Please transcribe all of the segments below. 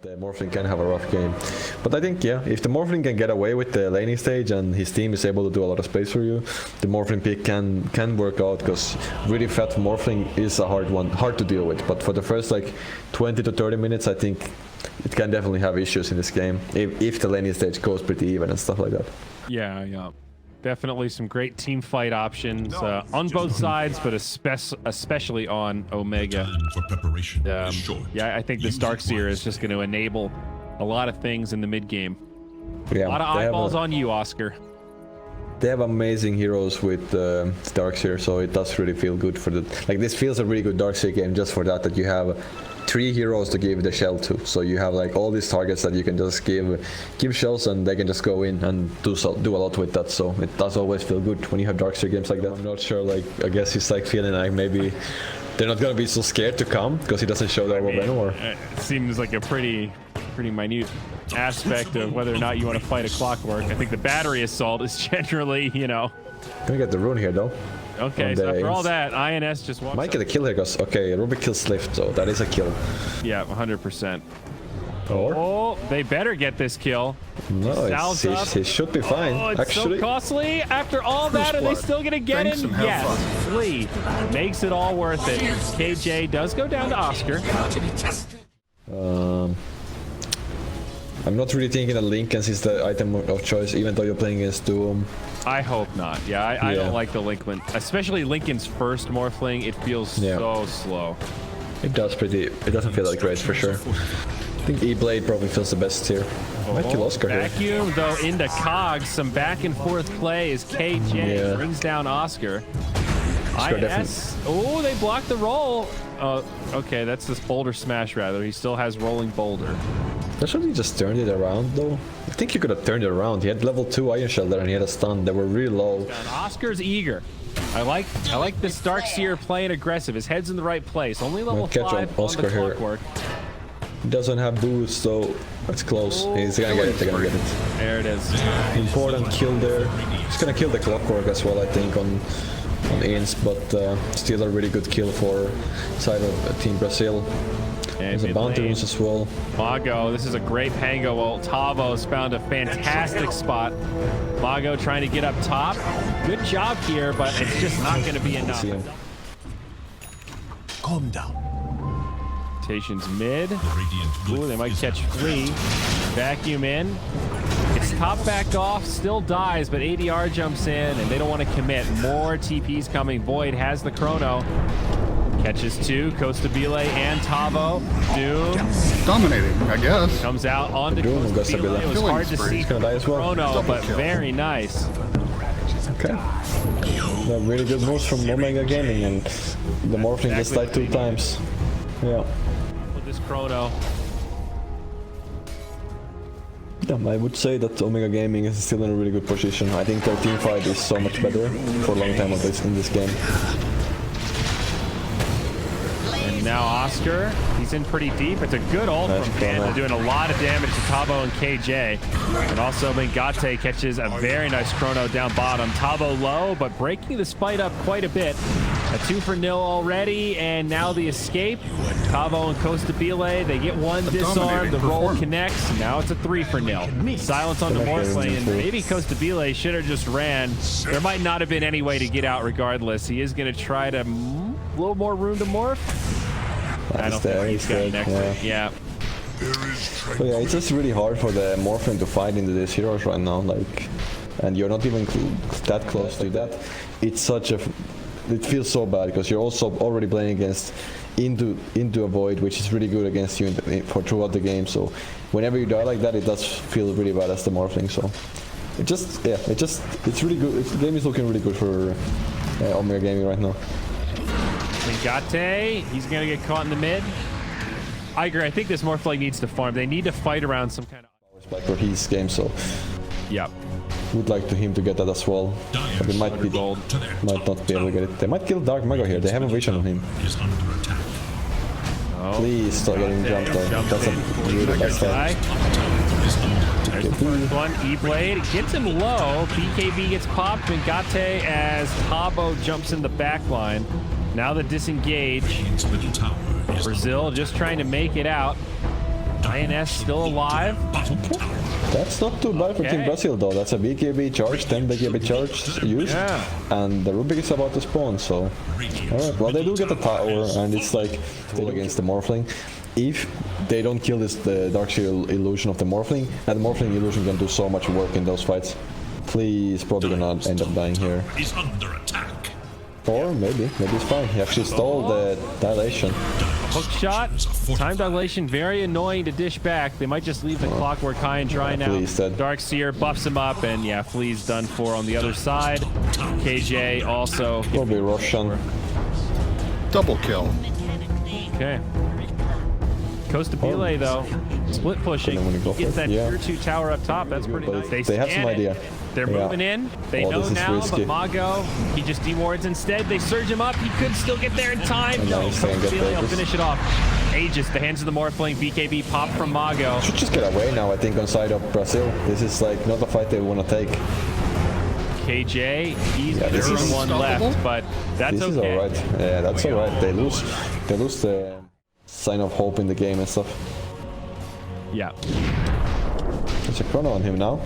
The Morphling can have a rough game. But I think, yeah, if the Morphling can get away with the laning stage and his team is able to do a lot of space for you, the Morphling pick can work out, because really fat Morphling is a hard to deal with. But for the first like 20 to 30 minutes, I think it can definitely have issues in this game if the laning stage goes pretty even and stuff like that. Yeah. Definitely some great team fight options on both sides, but especially on Omega. Yeah, I think this Darkseer is just going to enable a lot of things in the mid game. Yeah, a lot of eyeballs on you, Oscar. They have amazing heroes with Darkseer, so it does really feel good for the. Like, this feels a really good Darkseer game just for that you have 3 heroes to give the shell to. So you have like all these targets that you can just give shells, and they can just go in and do a lot with that. So it does always feel good when you have Darkseer games like that. I'm not sure, like, I guess he's like feeling like maybe they're not gonna be so scared to come because he doesn't show that anymore. It seems like a pretty minute aspect of whether or not you want to fight a Clockwork. I think the battery assault is generally, Gonna get the rune here though. Okay, so after all that, INS just walks. Might get a kill here, because okay, Ruby kills Slift, so that is a kill. Yeah, 100%. Or? Oh, they better get this kill. No, he should be fine. Oh, it's actually so costly. After all that, are they still gonna get him? Yes. Flee makes it all worth it. KJ does go down to Oscar. I'm not really thinking that Lincoln is the item of choice, even though you're playing against Doom. I hope not. Yeah, I don't like the Lincoln, especially Lincoln's first Morphling. It feels so slow. It doesn't feel that great for sure. I think E-Blade probably feels the best here. Might kill Oscar here. Vacuum though into Cogs. Some back and forth play as KJ brings down Oscar. IS. Oh, they blocked the roll. Okay, that's this boulder smash rather. He still has rolling boulder. That's what he just turned it around though. I think you could have turned it around. He had level 2 Iron Shell there and he had a stun. They were really low. And Oscar's eager. I like this Darkseer playing aggressive. His head's in the right place. Only level 5 on the Clockwork. He doesn't have boost, so it's close. He's gonna get it. They're gonna get it. There it is. Important kill there. He's gonna kill the Clockwork as well, I think, on Inns, but still a really good kill for side of Team Brazil. There's a bounty runes as well. Mago, this is a great Pango ult. Tavo's found a fantastic spot. Mago trying to get up top. Good job here, but it's just not going to be enough. Calm down. Rotations mid. Ooh, they might catch Flea. Vacuum in. It's top back off, still dies, but ADR jumps in, and they don't want to commit. More TPs coming. Void has the chrono. Catches 2, Costabile and Tavo. Doom. Dominating, I guess. Comes out on the Doom. Costabile. It was hard to see gonna die as well. chrono, but very nice. Okay. Really good moves from Omega Gaming, and the Morphling just died 2 times. Yeah. With this chrono. Yeah, I would say that Omega Gaming is still in a really good position. I think their team fight is so much better for a long time in this game. Now Oscar, he's in pretty deep. It's a good ult from Panda, doing a lot of damage to Tavo and KJ. And also Mengate catches a very nice chrono down bottom. Tavo low, but breaking this fight up quite a bit. A 2-0 already, and now the escape. Tavo and Costabile, they get one disarm, the roll connects. Now it's a 3-0. Silence on the Morphling, and maybe Costabile should have just ran. There might not have been any way to get out regardless. He is going to try to a little more room to morph. I don't think he's got an exit. Yeah. So yeah, it's just really hard for the Morphling to fight into these heroes right now. Like, and you're not even that close to that. It's such a. It feels so bad because you're also already playing against into a Void, which is really good against you for throughout the game. So whenever you die like that, it does feel really bad as the Morphling. So it's really good. The game is looking really good for Omega Gaming right now. Mengate, he's going to get caught in the mid. I agree. I think this Morphling needs to farm. They need to fight around some kind of... Respect for his game, so... Yep. Would like him to get that as well. But they might not be able to get it. They might kill Dark Mago here. They have a vision on him. Oh. Please stop getting jumped though. That's a really bad start. There's the first one. E-Blade gets him low. BKB gets popped. Mengate as Tabo jumps in the back line. Now the disengage. Brazil just trying to make it out. INS still alive. That's not too bad for Team Brazil though. That's a BKB charge, 10 BKB charge used, and the Rubik is about to spawn, so... Alright, well they do get the tower, and it's like, they against the Morphling. If they don't kill the Darkseer illusion of the Morphling, and the Morphling illusion can do so much work in those fights. Please, probably gonna end up dying here. Is under attack. Or maybe it's fine. He actually stole the dilation. Hook shot, time dilation, very annoying to dish back. They might just leave the clockwork high and dry now. Darkseer buffs him up, and yeah, Flea's done for on the other side. KJ also. Probably Roshan. Double kill. Okay. Costa Pile though, split pushing. Gets that tier 2 tower up top. That's pretty nice. They have some idea. They're moving in. They know now, risky. but Mago, he just dewards instead. They surge him up. He could still get there in time. No, Costa Pile will finish it off. Aegis, the hands of the Morphling. BKB pop from Mago. Should just get away now, I think, on side of Brazil. This is like not a fight they want to take. KJ, he's the one left, but that's this okay. This is alright. Yeah, that's alright. They lose the sign of hope in the game and stuff. Yeah. There's a chrono on him now.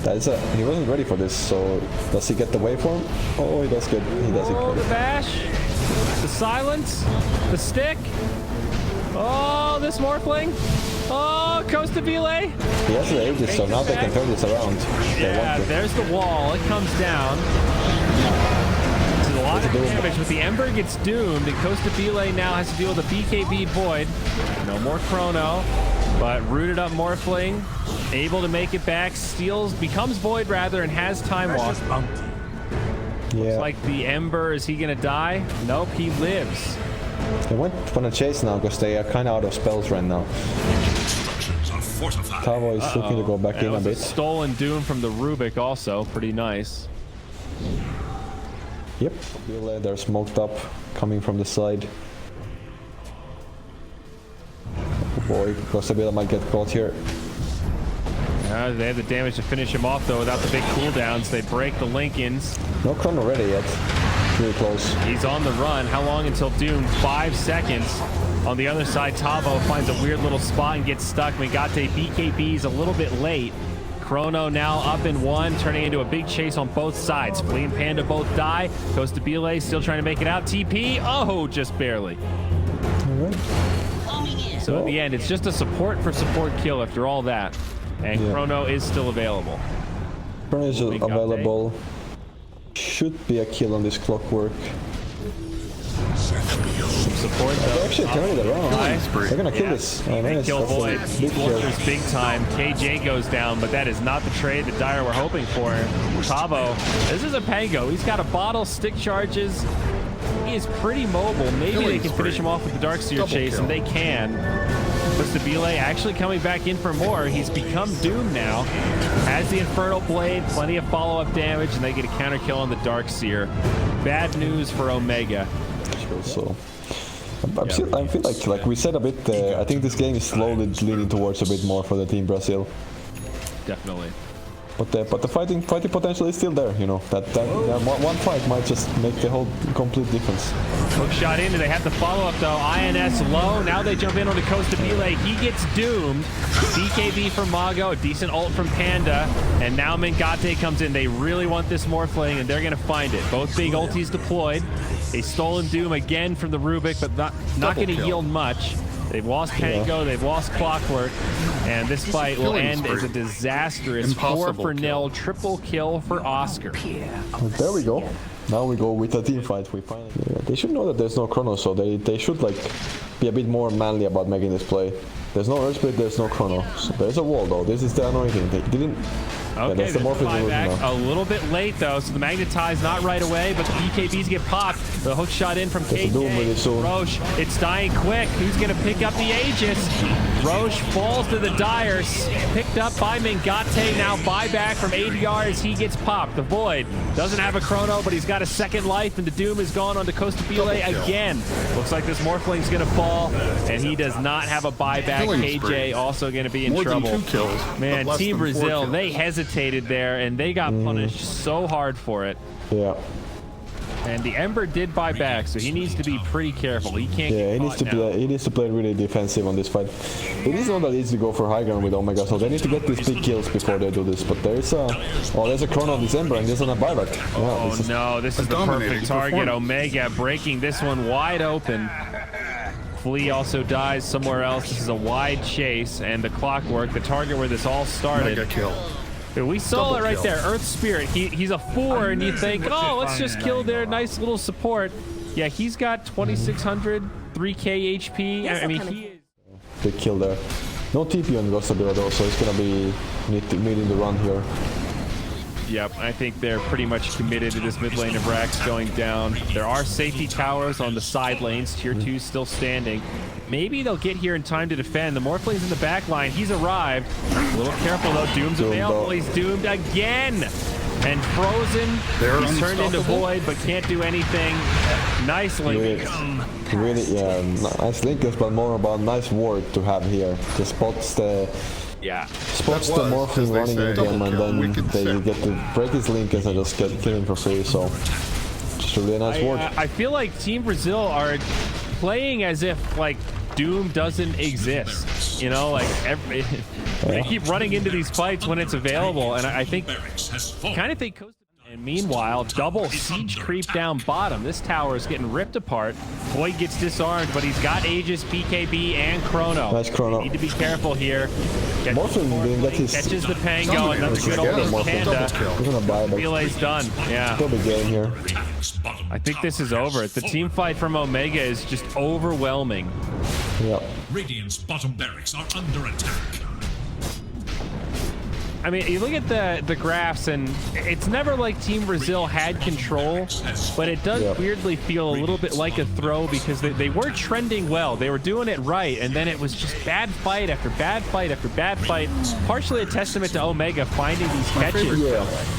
He wasn't ready for this, so does he get the waveform? Oh, he does good. He does it. Oh, the bash, the silence, the stick. Oh, this Morphling. Oh, Costa Pile. He has the Aegis, so now they can turn this around. Yeah, there's the wall. It comes down. A lot of damage, but the Ember gets doomed, and Costa Pile now has to deal with a BKB Void. No more Chrono, but rooted up Morphling, able to make it back, becomes Void rather, and has Time Walk. Looks like the Ember, is he gonna die? Nope, he lives. They went on a chase now because they are kind of out of spells right now. Tavo is looking to go back in a bit. Stolen Doom from the Rubik also, pretty nice. Yep, they're smoked up, coming from the side. Oh boy, Costa Pile might get caught here. They have the damage to finish him off though without the big cooldowns. They break the Lincolns. No chrono ready yet. Really close. He's on the run. How long until Doom? 5 seconds. On the other side, Tavo finds a weird little spot and gets stuck. Megate BKB's a little bit late. Chrono now up in 1, turning into a big chase on both sides. Flea and Panda both die. Costa Pile still trying to make it out. TP, oh, just barely. So in the end, it's just a support for support kill after all that. And Chrono is still available. Chrono is available. Should be a kill on this clockwork. Support though. They actually turned it around. They're gonna kill this. They kill Void. Fortress big time. KJ goes down, but that is not the trade that Dire were hoping for. Tavo, this is a Pango. He's got a bottle, stick charges. He is pretty mobile. Maybe they can finish him off with the Darkseer chase, and they can. Costa Pile actually coming back in for more. He's become Doom now. Has the Infernal Blade, plenty of follow-up damage, and they get a counter kill on the Darkseer. Bad news for Omega. So I feel like we said a bit, I think this game is slowly leaning towards a bit more for the Team Brazil. Definitely. But the fighting potential is still there, you know. That one fight might just make the whole complete difference. Hook shot in, and they have to follow up though. INS low. Now they jump in on the Costa Pile. He gets doomed. BKB from Mago, a decent ult from Panda, and now Mengate comes in. They really want this Morphling, and they're gonna find it. Both big ultis deployed. A stolen Doom again from the Rubik, but not gonna yield much. They've lost Pango, they've lost Clockwork, and this fight will end as a disastrous 4-0 triple kill for Oscar. There we go. Now we go with a team fight. We finally. They should know that there's no chrono, so they should like be a bit more manly about making this play. There's no Earth Split, there's no chrono. So there's a wall though. This is the annoying thing. They didn't. Okay, that's the buyback. A little bit late though, so the Magnetize not right away, but the BKBs get popped. The hook shot in from KJ. Roche, it's dying quick. Who's gonna pick up the Aegis? Roche falls to the Dire, picked up by Mengate. Now buyback from ADR as he gets popped. The Void doesn't have a chrono, but he's got a second life, and the Doom is gone onto Costa Pile again. Looks like this Morphling's gonna fall, and he does not have a buyback. KJ also gonna be in trouble. Than 2 kills, man, Team Brazil, they hesitated there, and they got punished so hard for it. Yeah. And the Ember did buy back, so he needs to be pretty careful. He can't Yeah, get he needs to caught play. now. He needs to play really defensive on this fight. It is not that easy to go for high ground with Omega, so they need to get these big kills before they do this. But there's a there's a chrono of December and there's a buyback. Oh no, this is the perfect target. performance. Omega breaking this one wide open. Flea also dies somewhere else. This is a wide chase, and the clockwork, the target where this all started. Mega kill. We saw Double it right kill. there. Earth Spirit. He's a 4, and you think, oh, let's just kill their nice little support. Yeah, he's got 2,600, 3K HP. I mean, he is. Big kill there. No TP on Ghostabilla though, so it's gonna be needing to run here. Yep, I think they're pretty much committed to this mid lane of Rax going down. There are safety towers on the side lanes. Tier 2 still standing. Maybe they'll get here in time to defend. The Morphling's in the back line. He's arrived. A little careful though. Doom's available. He's doomed again. And Frozen. They're He's turned into unstoppable. Void, but can't do anything. Nice link. Really, yeah, nice linkers, but more about nice ward to have here. The spots the That the was, Morphling as they running say, at double them, and kill, then wicked they set. get to break his linkers and just get killing for free. So just a really nice ward. I feel like Team Brazil are playing as if like Doom doesn't exist. You know, like they keep running into these fights when it's available, and I think kind of think. And meanwhile, double siege creep down bottom. This tower is getting ripped apart. Void gets disarmed, but he's got Aegis, BKB, and Chrono. Nice Chrono. Need to be careful here. Morphling didn't get his. Catches the Pango, and that's a good Together, old Morphling Panda. double kill. He's gonna buy back. Relay's done. Yeah. Still big game here. I think this is over. The team fight from Omega is just overwhelming. Yeah. Radiant's bottom barracks are under attack. I mean, you look at the graphs, and it's never like Team Brazil had control, but it does weirdly feel a little bit like a throw because they were trending well. They were doing it right, and then it was just bad fight after bad fight after bad fight. Partially a testament to Omega finding these catches.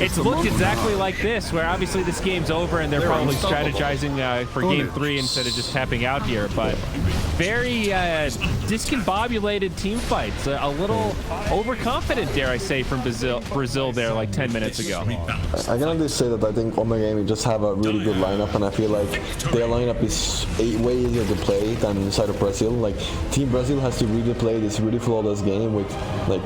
It's looked exactly like this, where obviously this game's over, and they're probably strategizing for Game 3 instead of just tapping out here. But very discombobulated team fights. A little overconfident, dare I say, from Brazil there like 10 minutes ago. I can only say that I think Omega Gaming just have a really good lineup, and I feel like their lineup is way easier to play than inside of Brazil. Like Team Brazil has to really play this really flawless game with like